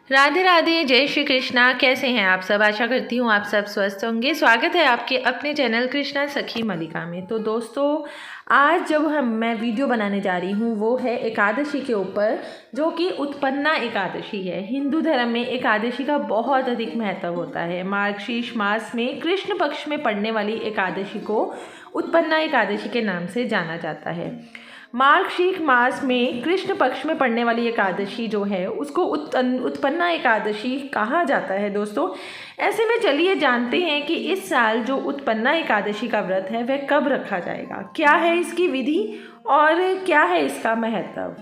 राधे राधे, जय श्री कृष्णा। कैसे हैं आप सब? आशा करती हूँ आप सब स्वस्थ होंगे। स्वागत है आपके अपने चैनल कृष्णा सखी मलिका में। तो दोस्तों, आज जब मैं वीडियो बनाने जा रही हूँ वो है एकादशी के ऊपर, जो कि उत्पन्ना एकादशी है। हिंदू धर्म में एकादशी का बहुत अधिक महत्व होता है। मार्गशीर्ष मास में कृष्ण पक्ष में पड़ने वाली एकादशी को उत्पन्ना एकादशी के नाम से जाना जाता है। मार्गशीर्ष मास में कृष्ण पक्ष में पड़ने वाली एकादशी जो है उसको उत्पन्ना एकादशी कहा जाता है। दोस्तों, ऐसे में चलिए जानते हैं कि इस साल जो उत्पन्ना एकादशी का व्रत है वह कब रखा जाएगा, क्या है इसकी विधि और क्या है इसका महत्व।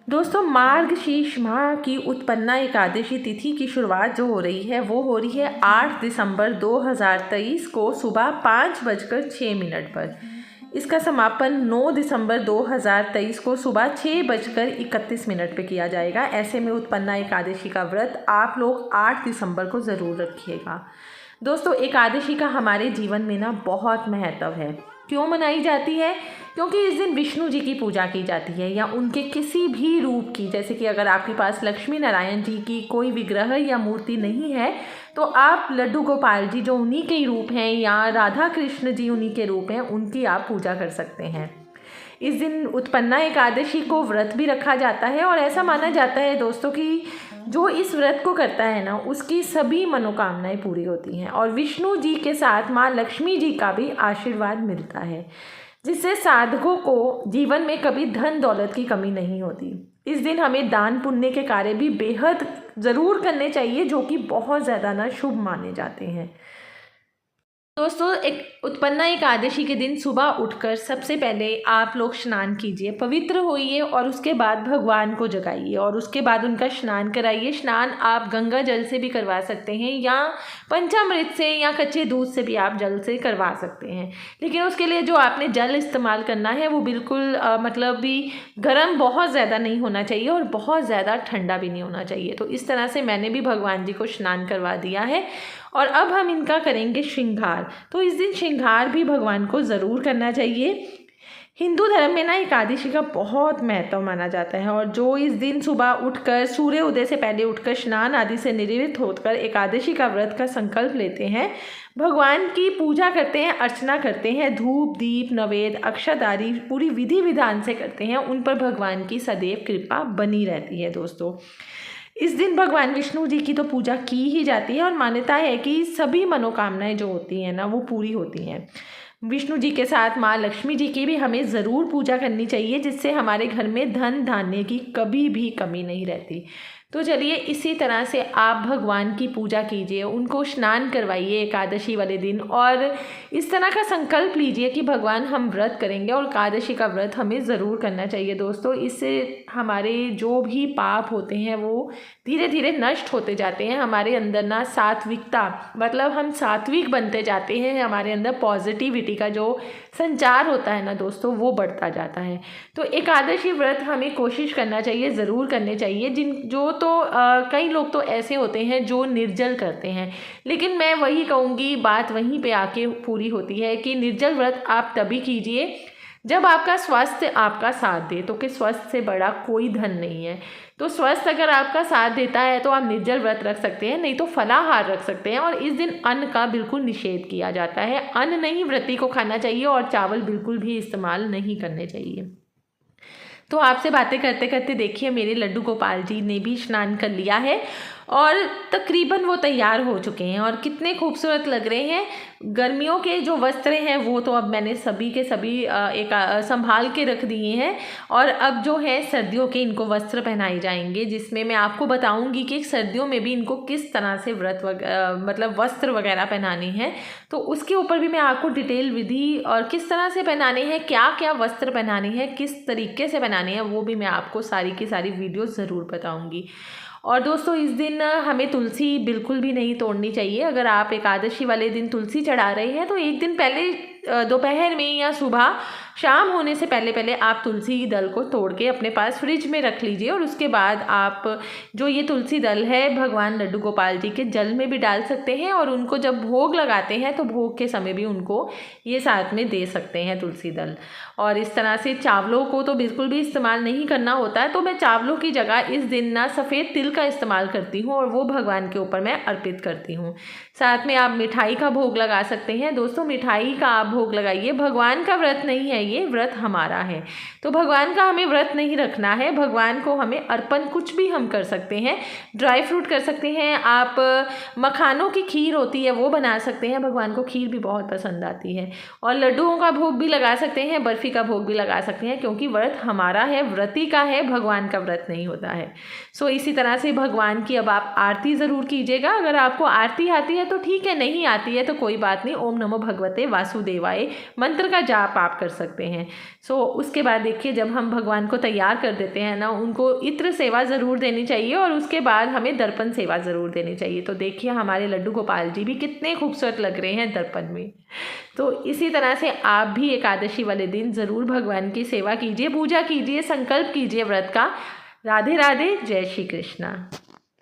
दोस्तों, मार्गशीर्ष माह की उत्पन्ना एकादशी तिथि की शुरुआत जो हो रही है वो हो रही है 8 दिसंबर 2023 को सुबह 5:06 पर। इसका समापन 9 दिसंबर 2023 को सुबह 6:31 पे किया जाएगा। ऐसे में उत्पन्ना एकादशी का व्रत आप लोग 8 दिसंबर को ज़रूर रखिएगा। दोस्तों, एकादशी का हमारे जीवन में ना बहुत महत्व है। क्यों मनाई जाती है? क्योंकि इस दिन विष्णु जी की पूजा की जाती है, या उनके किसी भी रूप की। जैसे कि अगर आपके पास लक्ष्मी नारायण जी की कोई विग्रह या मूर्ति नहीं है तो आप लड्डू गोपाल जी जो उन्हीं के रूप हैं, या राधा कृष्ण जी उन्हीं के रूप हैं, उनकी आप पूजा कर सकते हैं। इस दिन उत्पन्ना एकादशी को व्रत भी रखा जाता है और ऐसा माना जाता है दोस्तों कि जो इस व्रत को करता है ना, उसकी सभी मनोकामनाएं पूरी होती हैं और विष्णु जी के साथ माँ लक्ष्मी जी का भी आशीर्वाद मिलता है, जिससे साधकों को जीवन में कभी धन दौलत की कमी नहीं होती। इस दिन हमें दान पुण्य के कार्य भी बेहद ज़रूर करने चाहिए, जो कि बहुत ज़्यादा ना शुभ माने जाते हैं। दोस्तों, एक उत्पन्ना एकादशी के दिन सुबह उठकर सबसे पहले आप लोग स्नान कीजिए, पवित्र होइए और उसके बाद भगवान को जगाइए और उसके बाद उनका स्नान कराइए। स्नान आप गंगा जल से भी करवा सकते हैं या पंचामृत से या कच्चे दूध से भी आप जल से करवा सकते हैं। लेकिन उसके लिए जो आपने जल इस्तेमाल करना है वो बिल्कुल मतलब भी गर्म बहुत ज़्यादा नहीं होना चाहिए और बहुत ज़्यादा ठंडा भी नहीं होना चाहिए। तो इस तरह से मैंने भी भगवान जी को स्नान करवा दिया है और अब हम इनका करेंगे श्रृंगार। तो इस दिन श्रृंगार भी भगवान को ज़रूर करना चाहिए। हिंदू धर्म में ना एकादशी का बहुत महत्व माना जाता है और जो इस दिन सुबह उठकर सूर्य उदय से पहले उठकर स्नान आदि से निवृत्त होकर एकादशी का व्रत का संकल्प लेते हैं, भगवान की पूजा करते हैं, अर्चना करते हैं, धूप दीप नवेद अक्षत आदि पूरी विधि विधान से करते हैं, उन पर भगवान की सदैव कृपा बनी रहती है। दोस्तों, इस दिन भगवान विष्णु जी की तो पूजा की ही जाती है और मान्यता है कि सभी मनोकामनाएं जो होती हैं ना वो पूरी होती हैं। विष्णु जी के साथ माँ लक्ष्मी जी की भी हमें ज़रूर पूजा करनी चाहिए, जिससे हमारे घर में धन धान्य की कभी भी कमी नहीं रहती। तो चलिए, इसी तरह से आप भगवान की पूजा कीजिए, उनको स्नान करवाइए एकादशी वाले दिन और इस तरह का संकल्प लीजिए कि भगवान हम व्रत करेंगे और एकादशी का व्रत हमें ज़रूर करना चाहिए। दोस्तों, इससे हमारे जो भी पाप होते हैं वो धीरे धीरे नष्ट होते जाते हैं। हमारे अंदर ना सात्विकता, मतलब हम सात्विक बनते जाते हैं, हमारे अंदर पॉजिटिविटी का जो संचार होता है ना दोस्तों, वो बढ़ता जाता है। तो एकादशी व्रत हमें कोशिश करना चाहिए, ज़रूर करने चाहिए। कई लोग तो ऐसे होते हैं जो निर्जल करते हैं, लेकिन मैं वही कहूँगी, बात वहीं पे आके पूरी होती है कि निर्जल व्रत आप तभी कीजिए जब आपका स्वास्थ्य आपका साथ दे। तो कि स्वास्थ्य से बड़ा कोई धन नहीं है। तो स्वास्थ्य अगर आपका साथ देता है तो आप निर्जल व्रत रख सकते हैं, नहीं तो फलाहार रख सकते हैं। और इस दिन अन्न का बिल्कुल निषेध किया जाता है। अन्न नहीं व्रती को खाना चाहिए और चावल बिल्कुल भी इस्तेमाल नहीं करने चाहिए। तो आपसे बातें करते करते देखिए मेरे लड्डू गोपाल जी ने भी स्नान कर लिया है और तकरीबन वो तैयार हो चुके हैं और कितने खूबसूरत लग रहे हैं। गर्मियों के जो वस्त्र हैं वो तो अब मैंने सभी के सभी एक संभाल के रख दिए हैं और अब जो है सर्दियों के इनको वस्त्र पहनाए जाएंगे, जिसमें मैं आपको बताऊंगी कि सर्दियों में भी इनको किस तरह से मतलब वस्त्र वगैरह पहनाने हैं। तो उसके ऊपर भी मैं आपको डिटेल विधि और किस तरह से पहनाने हैं, क्या क्या वस्त्र पहनाने हैं, किस तरीके से पहनाने हैं, वो भी मैं आपको सारी की सारी वीडियो ज़रूर बताऊँगी। और दोस्तों, इस दिन हमें तुलसी बिल्कुल भी नहीं तोड़नी चाहिए। अगर आप एकादशी वाले दिन तुलसी चढ़ा रहे हैं तो एक दिन पहले दोपहर में या सुबह शाम होने से पहले पहले आप तुलसी दल को तोड़ के अपने पास फ्रिज में रख लीजिए और उसके बाद आप जो ये तुलसी दल है भगवान लड्डू गोपाल जी के जल में भी डाल सकते हैं और उनको जब भोग लगाते हैं तो भोग के समय भी उनको ये साथ में दे सकते हैं तुलसी दल। और इस तरह से चावलों को तो बिल्कुल भी इस्तेमाल नहीं करना होता है, तो मैं चावलों की जगह इस दिन ना सफ़ेद तिल का इस्तेमाल करती हूँ और वो भगवान के ऊपर मैं अर्पित करती हूँ। साथ में आप मिठाई का भोग लगा सकते हैं। दोस्तों मिठाई का आप भोग लगाइए, भगवान का व्रत नहीं है, ये व्रत हमारा है, तो भगवान का हमें व्रत नहीं रखना है। भगवान को हमें अर्पण कुछ भी हम कर सकते हैं, ड्राई फ्रूट कर सकते हैं, आप मखानों की खीर होती है वो बना सकते हैं, भगवान को खीर भी बहुत पसंद आती है, और लड्डुओं का भोग भी लगा सकते हैं, बर्फ़ी का भोग भी लगा सकते हैं, क्योंकि व्रत हमारा है, व्रती का है, भगवान का व्रत नहीं होता है। सो इसी तरह से भगवान की अब आप आरती ज़रूर कीजिएगा। अगर आपको आरती आती है तो ठीक है, नहीं आती है तो कोई बात नहीं, ओम नमो भगवते वासुदेवाय मंत्र का जाप आप कर सकते हैं। सो उसके बाद देखिए जब हम भगवान को तैयार कर देते हैं ना, उनको इत्र सेवा ज़रूर देनी चाहिए और उसके बाद हमें दर्पण सेवा ज़रूर देनी चाहिए। तो देखिए हमारे लड्डू गोपाल जी भी कितने खूबसूरत लग रहे हैं दर्पण में। तो इसी तरह से आप भी एकादशी वाले दिन ज़रूर भगवान की सेवा कीजिए, पूजा कीजिए, संकल्प कीजिए व्रत का। राधे राधे, जय श्री कृष्णा।